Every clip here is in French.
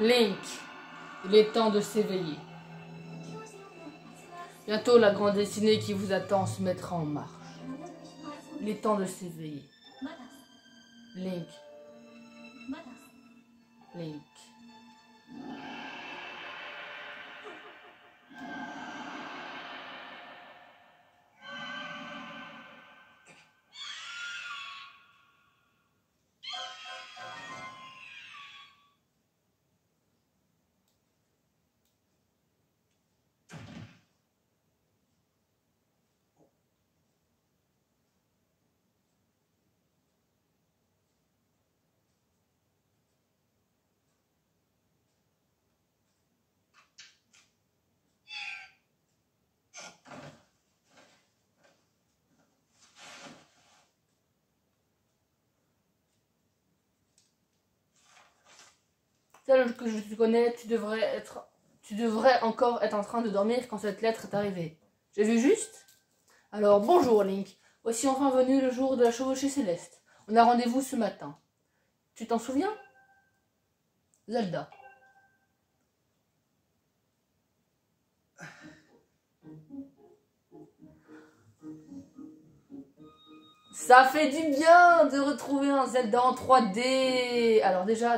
Link, il est temps de s'éveiller. Bientôt la grande destinée qui vous attend se mettra en marche. Il est temps de s'éveiller. Link. Link. Celle que je te connais, tu devrais encore être en train de dormir quand cette lettre est arrivée. J'ai vu juste? Alors bonjour Link, voici enfin venu le jour de la chevauchée céleste. On a rendez-vous ce matin. Tu t'en souviens? Zelda. Ça fait du bien de retrouver un Zelda en 3D. Alors déjà.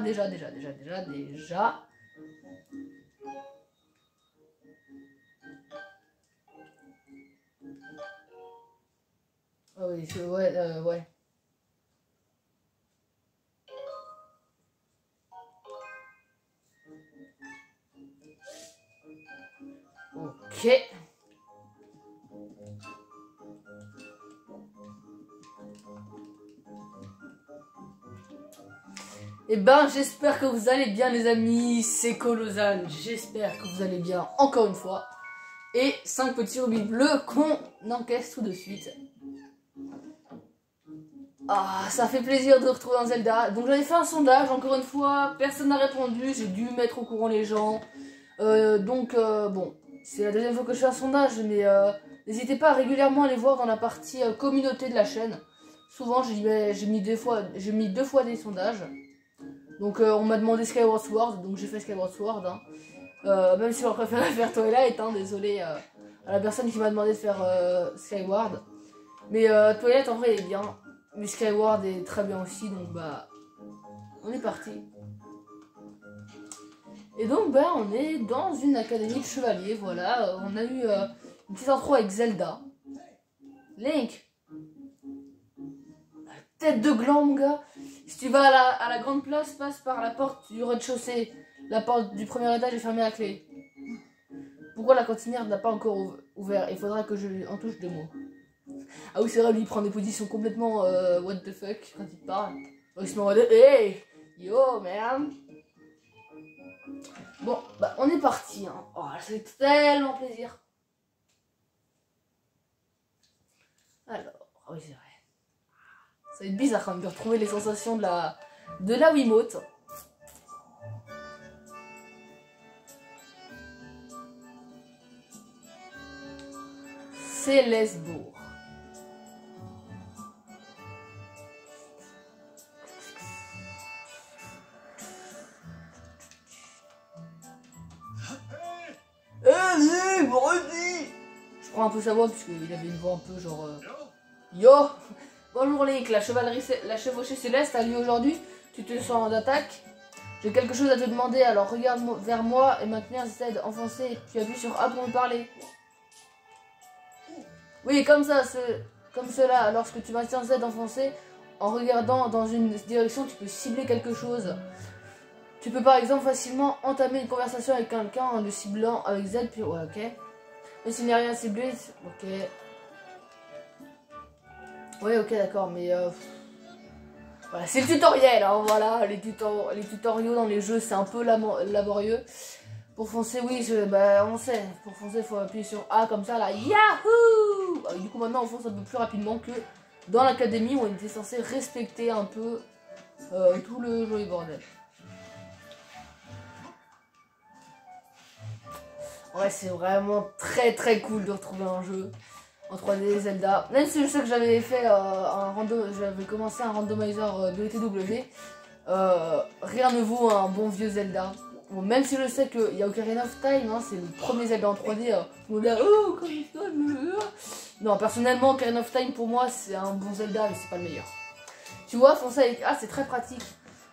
Ah oui, ouais. Ok. Eh ben, j'espère que vous allez bien les amis, c'est Colosane, j'espère que vous allez bien encore une fois. Et 5 petits rubis bleus qu'on encaisse tout de suite. Ah, ça fait plaisir de retrouver un Zelda. Donc j'avais fait un sondage, encore une fois, personne n'a répondu, j'ai dû mettre au courant les gens. Bon, c'est la deuxième fois que je fais un sondage, mais n'hésitez pas à régulièrement aller voir dans la partie communauté de la chaîne. Souvent j'ai mis deux fois des sondages. Donc on m'a demandé Skyward Sword, donc j'ai fait Skyward Sword. Hein. Même si on préférait faire Twilight, hein, désolé à la personne qui m'a demandé de faire Skyward. Mais Twilight en vrai est bien, mais Skyward est très bien aussi, donc bah on est parti. Et donc bah on est dans une académie de chevaliers, voilà. On a eu une petite intro avec Zelda. Link, tête de gland mon gars. Si tu vas à la grande place, passe par la porte du rez-de-chaussée. La porte du premier étage est fermée à clé. Pourquoi la cantinière n'a pas encore ouvert? Il faudra que je lui en touche 2 mots. Ah oui, c'est vrai, lui il prend des positions complètement what the fuck quand il parle. Il se met en mode hey yo man. Bon, bah on est parti. Hein. Oh, c'est tellement plaisir. Alors, oui c'est vrai. Ça va être bizarre quand même de retrouver les sensations de la Wiimote. Célesbourg. Je prends un peu sa voix parce qu'il avait une voix un peu genre yo. Bonjour Link, la chevauchée céleste a lieu aujourd'hui. Tu te sens en attaque? J'ai quelque chose à te demander, alors regarde vers moi et maintenir Z enfoncé. Tu appuies sur A pour me parler. Oui, comme ça, comme cela. Lorsque tu maintiens Z enfoncé, en regardant dans une direction, tu peux cibler quelque chose. Tu peux par exemple facilement entamer une conversation avec quelqu'un en le ciblant avec Z, puis ouais, ok. Mais s'il n'y a rien ciblé, ok. Ouais, ok, d'accord, mais voilà, c'est le tutoriel, hein, voilà, les tutoriaux dans les jeux, c'est un peu laborieux. Pour foncer, oui, on sait, pour foncer, il faut appuyer sur A comme ça, là, yahoo! Du coup, maintenant, on fonce un peu plus rapidement que dans l'académie où on était censé respecter un peu tout le joli bordel. Ouais, c'est vraiment très très cool de retrouver un jeu en 3D Zelda. Même si je sais que j'avais fait j'avais commencé un randomizer de TW, rien ne vaut un bon vieux Zelda. Bon, même si je sais qu'il y a Ocarina of Time, hein, c'est le premier Zelda en 3D. On est là, oh, Ocarina of Time. Non, personnellement, Ocarina of Time pour moi c'est un bon Zelda, mais c'est pas le meilleur. Tu vois, foncer avec A, c'est très pratique.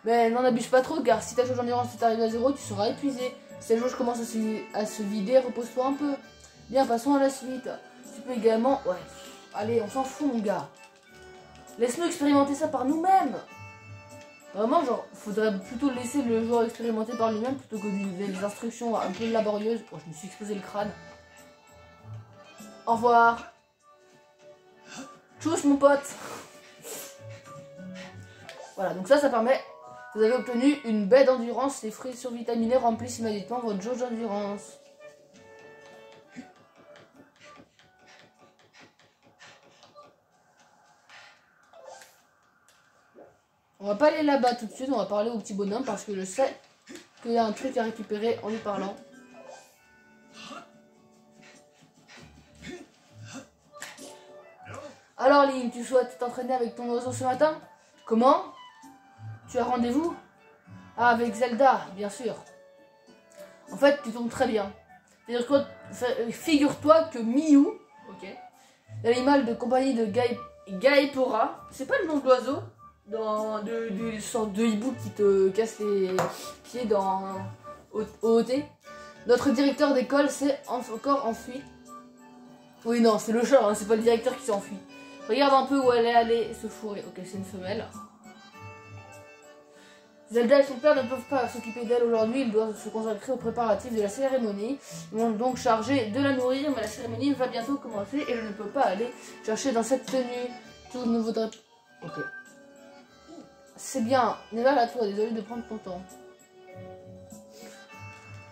Mais n'en abuse pas trop, car si ta jauge d'endurance t'arrive à 0, tu seras épuisé. Si la jauge commence à se vider, repose-toi un peu. Bien, passons à la suite. Tu peux également... Ouais, allez, on s'en fout, mon gars. Laisse-nous expérimenter ça par nous-mêmes. Vraiment, genre, faudrait plutôt laisser le joueur expérimenter par lui-même plutôt que des instructions un peu laborieuses. Oh, je me suis explosé le crâne. Au revoir. Tchuss, mon pote. Voilà, donc ça permet... Vous avez obtenu une baie d'endurance. Les fruits survitaminés remplissent immédiatement votre jauge d'endurance. On va pas aller là-bas tout de suite, on va parler au petit bonhomme parce que je sais qu'il y a un truc à récupérer en lui parlant. Alors Link, tu souhaites t'entraîner avec ton oiseau ce matin? Comment? Tu as rendez-vous? Ah, avec Zelda, bien sûr. En fait, tu tombes très bien. Figure-toi que Miu, ok, l'animal de compagnie de Gaepora, c'est pas le nom de l'oiseau de sorte de hibou qui te casse les pieds dans OOT. Notre directeur d'école s'est encore enfui. Oui, non, c'est le chat, hein, c'est pas le directeur qui s'est enfui. Regarde un peu où elle est allée se fourrer. Ok, c'est une femelle. Zelda et son père ne peuvent pas s'occuper d'elle aujourd'hui, ils doivent se consacrer aux préparatifs de la cérémonie. Ils vont donc charger de la nourrir, mais la cérémonie va bientôt commencer et je ne peux pas aller chercher dans cette tenue. Tout ne vaudrait... Ok. C'est bien, n'est pas à toi, désolé de prendre ton temps.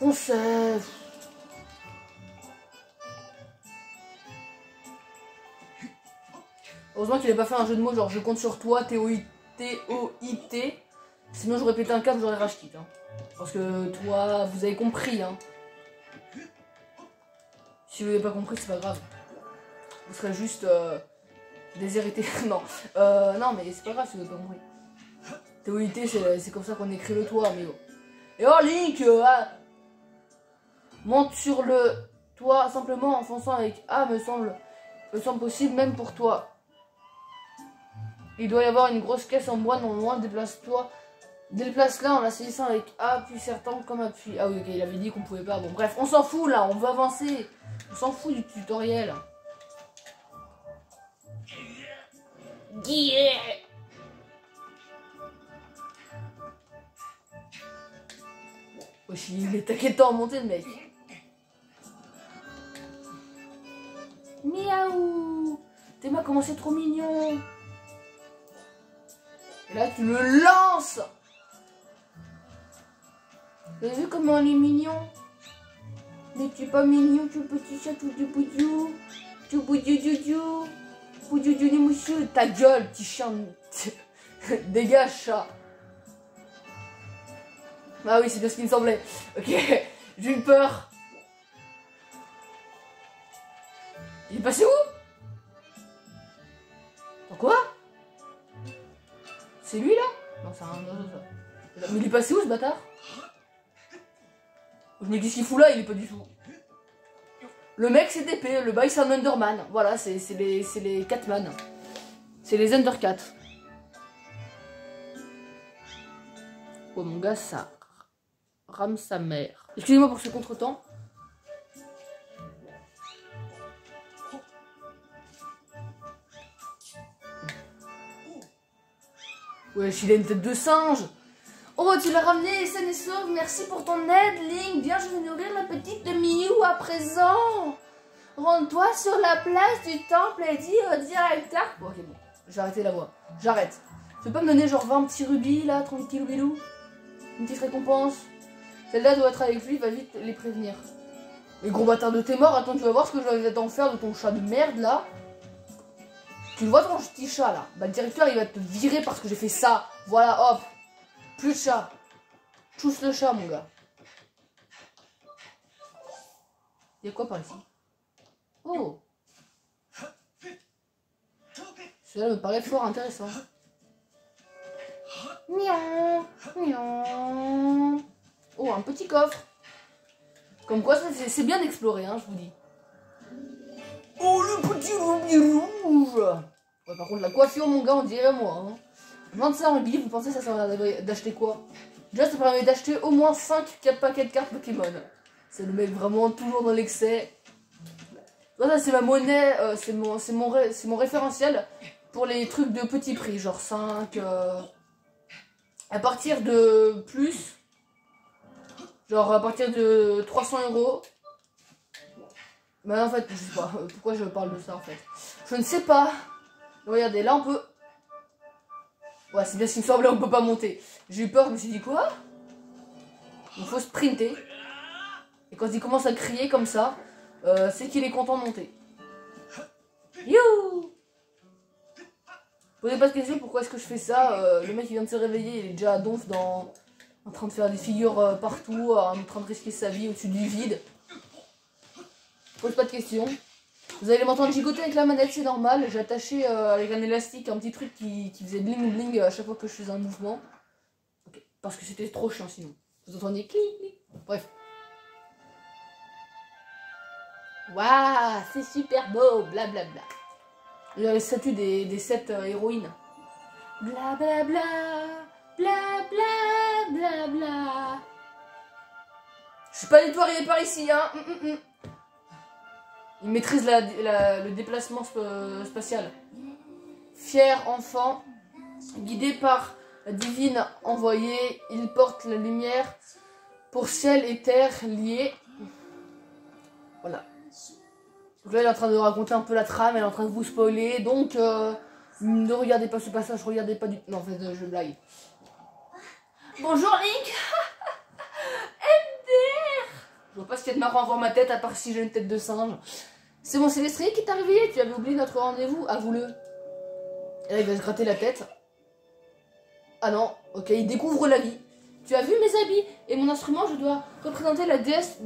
On sait... Heureusement qu'il n'a pas fait un jeu de mots genre je compte sur toi, T-O-I-T. Sinon j'aurais pété un câble, j'aurais racheté. Hein. Parce que toi, vous avez compris. Hein. Si vous n'avez pas compris, c'est pas grave. Vous serez juste déshérité. Non. Non, mais c'est pas grave si vous n'avez pas compris. T-O-I-T, c'est comme ça qu'on écrit le toit, mais bon. Et oh Link monte sur le toit simplement en fonçant avec A me semble possible même pour toi. Il doit y avoir une grosse caisse en bois non loin, déplace-la en la saisissant avec A, puis sertant comme appui. Ah oui, ok, il avait dit qu'on pouvait pas. Bon, bref, on s'en fout là, on veut avancer. On s'en fout du tutoriel. Yeah. Wesh, il est taquettant en montée, le mec. Miaou. Théma, comment c'est trop mignon. Et là, tu le lances. Vous avez vu comment il est mignon? Mais tu es pas mignon, tu petit chat tout du boudou. Tu boudou doudou. Boudou doudou moussou. Ta gueule, petit chien. Dégage, chat. Ah oui, c'est bien ce qu'il me semblait. Ok, j'ai eu peur. Il est passé où? Quoi? C'est lui là? Non, c'est un oiseau ça. Mais il est passé où ce bâtard? Mais qu'est-ce qu'il fout là? Il est pas du tout. Le mec c'est épée, le bail c'est un Underman. Voilà, c'est les Catman. C'est les Undercat. Oh mon gars, ça rame sa mère. Excusez-moi pour ce contretemps. Wesh, il a une tête de singe. Oh, tu l'as ramené saine et sauve. Merci pour ton aide, Link. Viens, je vais nourrir la petite de Miu à présent. Rends-toi sur la place du temple et dis au directeur... Bon, ok, bon. J'ai arrêté la voix. J'arrête. Tu peux pas me donner genre 20 petits rubis, là, 30 petits loubilou? Une petite récompense. Celle-là doit être avec lui, va vite les prévenir. Mais gros bâtard de tes morts, attends, tu vas voir ce que je vais t'en faire de ton chat de merde, là. Tu le vois ton petit chat là? Bah le directeur il va te virer parce que j'ai fait ça. Voilà, hop. Plus de chat. Tousse le chat mon gars. Il y a quoi par ici? Oh. Cela me paraît fort intéressant. Miaou. Miaou. Oh, un petit coffre. Comme quoi, c'est bien d'explorer, hein, je vous dis. Oh, le petit rubis rouge. Ouais, par contre, la coiffure, mon gars, on dirait moi. Hein. Vendre ça en livre, vous pensez que ça sert d'acheter quoi? Déjà, ça permet d'acheter au moins 5 paquets de cartes Pokémon. C'est le mec vraiment toujours dans l'excès. Ça, c'est ma monnaie, c'est mon référentiel pour les trucs de petit prix, genre 5. À partir de plus, genre à partir de 300 €. Mais en fait, je sais pas pourquoi je parle de ça en fait. Je ne sais pas. Regardez, là on peut. Ouais, c'est bien ce qui me semblait, on peut pas monter. J'ai eu peur, je me suis dit quoi? Il faut sprinter. Et quand il commence à crier comme ça, c'est qu'il est content de monter. You! Posez pas de question pourquoi est-ce que je fais ça. Le mec il vient de se réveiller, il est déjà à donf en train de faire des figures partout, en train de risquer sa vie au-dessus du vide. Pose pas de questions. Vous allez m'entendre gigoter avec la manette, c'est normal. J'ai attaché avec un élastique un petit truc qui faisait bling bling à chaque fois que je faisais un mouvement. Okay. Parce que c'était trop chiant sinon. Vous entendiez clic clic. Bref. Waouh, c'est super beau, blablabla. Bla, bla. Il y a les statues des 7 héroïnes. Blablabla, blablabla, blablabla. Je suis pas du tout arrivé par ici, hein. Il maîtrise le déplacement spatial. Fier enfant, guidé par la divine envoyée, il porte la lumière pour ciel et terre liés. Voilà. Donc là, elle est en train de raconter un peu la trame, elle est en train de vous spoiler, donc ne regardez pas ce passage, regardez pas du... Non, en fait, je blague. Bonjour Link. MDR. Je vois pas ce qu'il y a de marrant à voir ma tête, à part si j'ai une tête de singe. C'est mon Célestrier qui t'a réveillé, tu avais oublié notre rendez-vous, avoue-le. Et là, il va se gratter la tête. Ah non, ok, il découvre la vie. Tu as vu mes habits et mon instrument, je dois représenter la déesse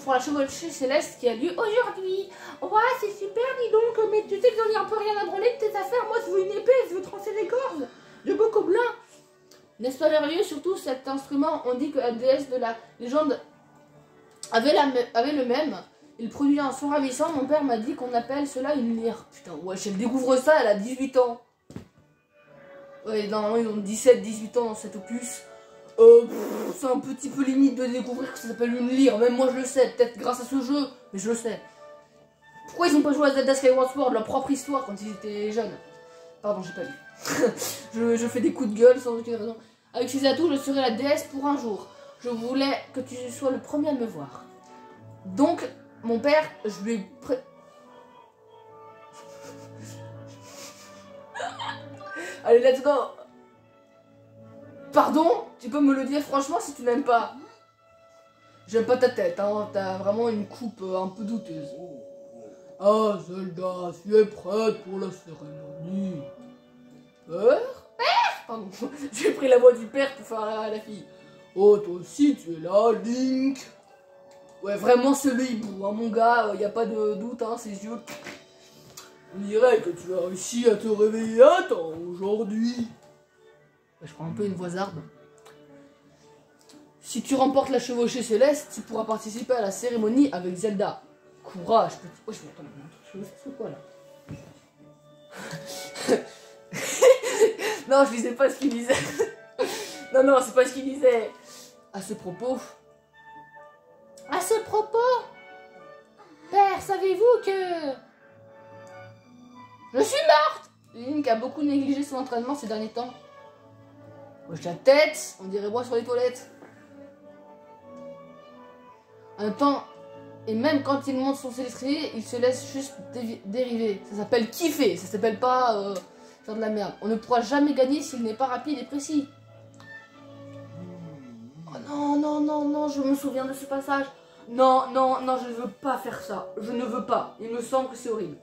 pour la chevauchée céleste qui a lieu aujourd'hui. Ouais, c'est super, dis donc, mais tu sais que j'en ai un peu rien à branler de tes affaires. Moi, je veux une épée, je veux trancher les cordes de Bocoblin. N'est-ce pas merveilleux? Surtout cet instrument, on dit que la déesse de la légende avait le même. Il produit un son ravissant. Mon père m'a dit qu'on appelle cela une lyre. Putain, ouais, elle découvre ça, elle a 18 ans. Ouais, normalement, ils ont 17-18 ans dans cet opus. C'est un petit peu limite de découvrir que ça s'appelle une lyre. Même moi, je le sais, peut-être grâce à ce jeu, mais je le sais. Pourquoi ils ont pas joué à Zelda Skyward Sword, leur propre histoire, quand ils étaient jeunes? Pardon, j'ai pas lu. je fais des coups de gueule sans aucune raison. Avec ces atouts, je serai la déesse pour un jour. Je voulais que tu sois le premier à me voir. Donc, mon père, je lui ai Allez, let's go. Pardon? Tu peux me le dire franchement si tu n'aimes pas. J'aime pas ta tête, hein. T'as vraiment une coupe un peu douteuse. Ah, Zelda, tu es prête pour la cérémonie. Père? Pardon, j'ai pris la voix du père pour faire la fille. Oh, toi aussi, tu es là, Link. Ouais, vraiment, c'est le hibou, hein, mon gars, y a pas de doute, hein, ses yeux. On dirait que tu as réussi à te réveiller à temps aujourd'hui. Je prends un peu une voisarde. Si tu remportes la chevauchée céleste, tu pourras participer à la cérémonie avec Zelda. Courage, petit. Oh, je m'entends maintenant. C'est quoi là? Non, je lisais pas ce qu'il disait. Non, c'est pas ce qu'il disait. À ce propos. Père, savez-vous que je suis morte? Link a beaucoup négligé son entraînement ces derniers temps. Hoche la tête, on dirait moi sur les toilettes. En même temps, et même quand il monte son célestrier, il se laisse juste dériver. Ça s'appelle kiffer, ça s'appelle pas faire de la merde. On ne pourra jamais gagner s'il n'est pas rapide et précis. Oh non, je me souviens de ce passage. Non, je ne veux pas faire ça. Je ne veux pas. Il me semble que c'est horrible.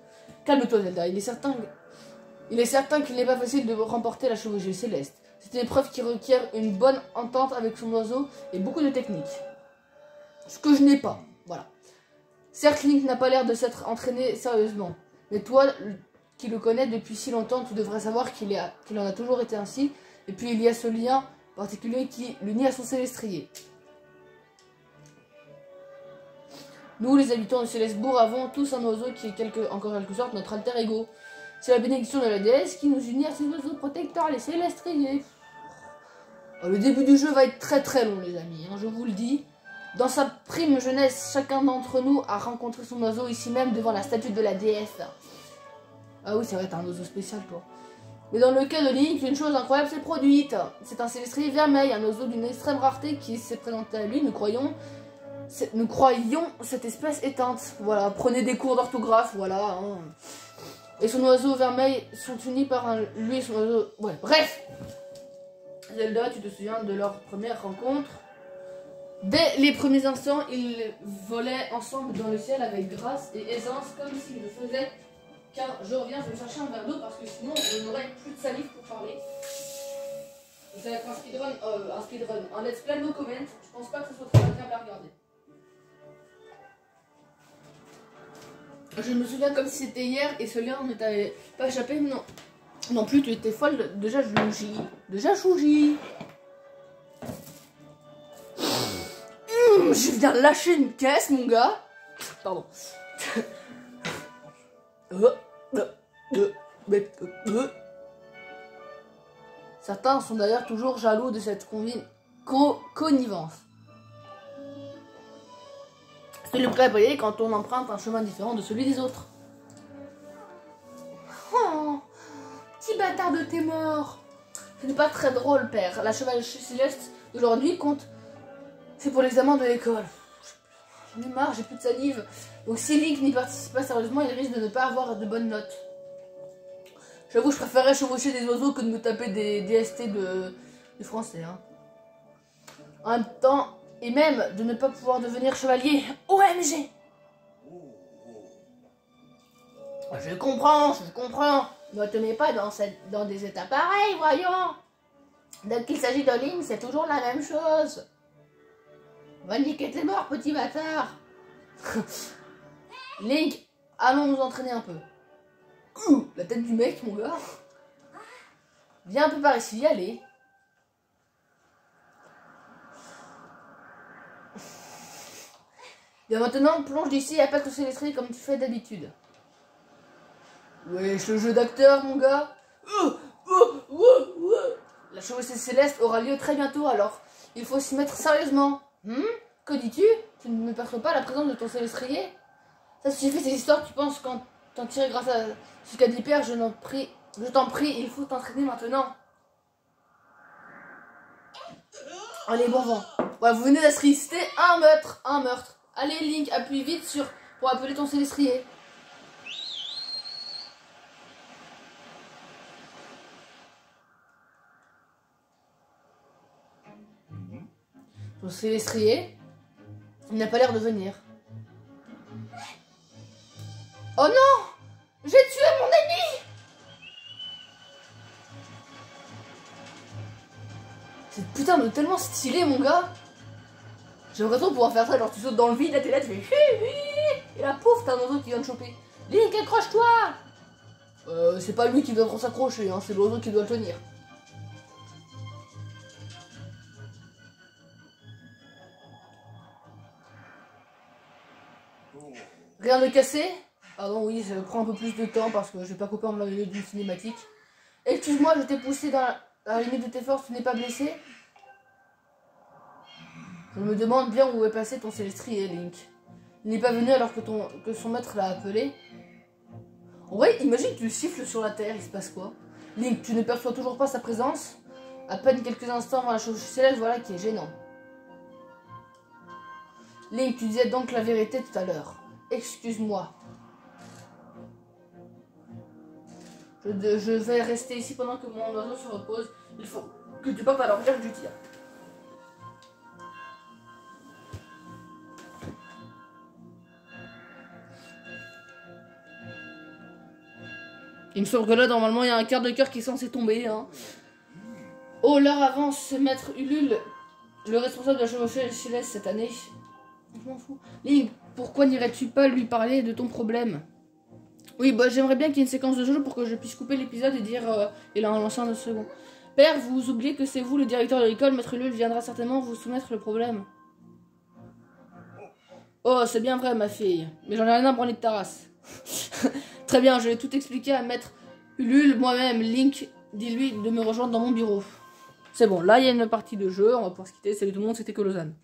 Calme-toi, Zelda. Il est certain qu'il n'est pas facile de remporter la chevauchée céleste. C'est une épreuve qui requiert une bonne entente avec son oiseau et beaucoup de technique. Ce que je n'ai pas. Voilà. Certes, Link n'a pas l'air de s'être entraîné sérieusement. Mais toi, qui le connais depuis si longtemps, tu devrais savoir qu'il en a toujours été ainsi. Et puis il y a ce lien particulier qui le nie à son célestrier. Nous, les habitants de Célestebourg, avons tous un oiseau qui est en quelque sorte notre alter ego. C'est la bénédiction de la déesse qui nous unit à ces oiseaux protecteurs, les célestriers. Le début du jeu va être très très long, les amis, hein, je vous le dis. Dans sa prime jeunesse, chacun d'entre nous a rencontré son oiseau ici même devant la statue de la déesse. Ah oui, c'est vrai, t'as un oiseau spécial, toi. Mais dans le cas de Link, une chose incroyable s'est produite. C'est un célestrier vermeil, un oiseau d'une extrême rareté qui s'est présenté à lui. Nous croyions cette espèce éteinte. Voilà, prenez des cours d'orthographe, voilà. Hein. Et son oiseau vermeil sont unis par lui et son oiseau... Ouais, bref. Zelda, tu te souviens de leur première rencontre? Dès les premiers instants, ils volaient ensemble dans le ciel avec grâce et aisance, comme s'ils ne faisaient qu'un... Je reviens, je vais me chercher un verre d'eau parce que sinon je n'aurai plus de salive pour parler. Ça va être un speedrun, un let's play no comment. Je pense pas que ce soit très agréable à regarder. Je me souviens comme si c'était hier et ce lien ne t'avait pas échappé, non. Non plus, tu étais folle, déjà chouji. Déjà chouji. Je viens de lâcher une caisse, mon gars. Pardon. Certains sont d'ailleurs toujours jaloux de cette connivence. C'est le prêt à payer quand on emprunte un chemin différent de celui des autres. Oh, petit bâtard de tes morts. Ce n'est pas très drôle, père. La chevalier céleste d'aujourd'hui compte. C'est pour l'examen de l'école. J'en ai marre, j'ai plus de salive. Donc si Link n'y participe pas sérieusement, il risque de ne pas avoir de bonnes notes. J'avoue, je préférerais chevaucher des oiseaux que de me taper des DST de français. Hein. En même temps, et même de ne pas pouvoir devenir chevalier. OMG! Je comprends. Ne te mets pas dans des états pareils, voyons. Dès qu'il s'agit de Link, c'est toujours la même chose. Va niquer tes morts, petit bâtard. Link, allons nous entraîner un peu. La tête du mec, mon gars. Viens un peu par ici, allez. Bien maintenant, plonge d'ici et appelle ton célestrier comme tu fais d'habitude. Wesh, le jeu d'acteur, mon gars. La chevauchée céleste aura lieu très bientôt, alors il faut s'y mettre sérieusement. Que dis-tu? Tu ne perçois pas la présence de ton célestrier? Ça suffit ces histoires, tu penses quand t'en tirer grâce à ce qu'a dit Père, je t'en prie, il faut t'entraîner maintenant. Allez, bon vent. Ouais, vous venez d'assister un meurtre. Allez, Link, appuie vite pour appeler ton célestrier. Ton célestrier, il n'a pas l'air de venir. Oh non! J'ai tué mon ennemi! C'est putain de tellement stylé, mon gars! J'aimerais trop pouvoir faire ça, genre tu sautes dans le vide, là t'es là, tu fais et là pouf, t'as un oiseau qui vient de choper. Link, accroche-toi! C'est pas lui qui doit trop s'accrocher, hein, c'est l'oiseau qui doit le tenir. Rien de cassé? Pardon, oui, ça prend un peu plus de temps parce que je vais pas couper en milieu d'une cinématique. Excuse-moi, je t'ai poussé dans la limite de tes forces, tu n'es pas blessé? Je me demande bien où est passé ton célestrier, Link. Il n'est pas venu alors que son maître l'a appelé. En vrai, imagine que tu le siffles sur la terre, il se passe quoi? Link, tu ne perçois toujours pas sa présence? À peine quelques instants avant la chevauchée céleste, voilà qui est gênant. Link, tu disais donc la vérité tout à l'heure. Excuse-moi. Je vais rester ici pendant que mon oiseau se repose. Il faut que tu partes à la recherche du tir. Il me semble que là, normalement, il y a un quart de cœur qui est censé tomber. Hein. Oh, l'heure avance, maître Ulule, le responsable de la chevauchée céleste cette année. Je m'en fous. Link, pourquoi n'irais-tu pas lui parler de ton problème? Oui, bah j'aimerais bien qu'il y ait une séquence de jeu pour que je puisse couper l'épisode et dire il a lancé un second. Père, vous oubliez que c'est vous le directeur de l'école, maître Ulule viendra certainement vous soumettre le problème. Oh, c'est bien vrai, ma fille. Mais j'en ai rien à branler de ta race. Très bien, je vais tout expliquer à maître Ulule, moi-même. Link, dis-lui de me rejoindre dans mon bureau. C'est bon, là, il y a une partie de jeu. On va pouvoir se quitter. Salut tout le monde, c'était Colosane.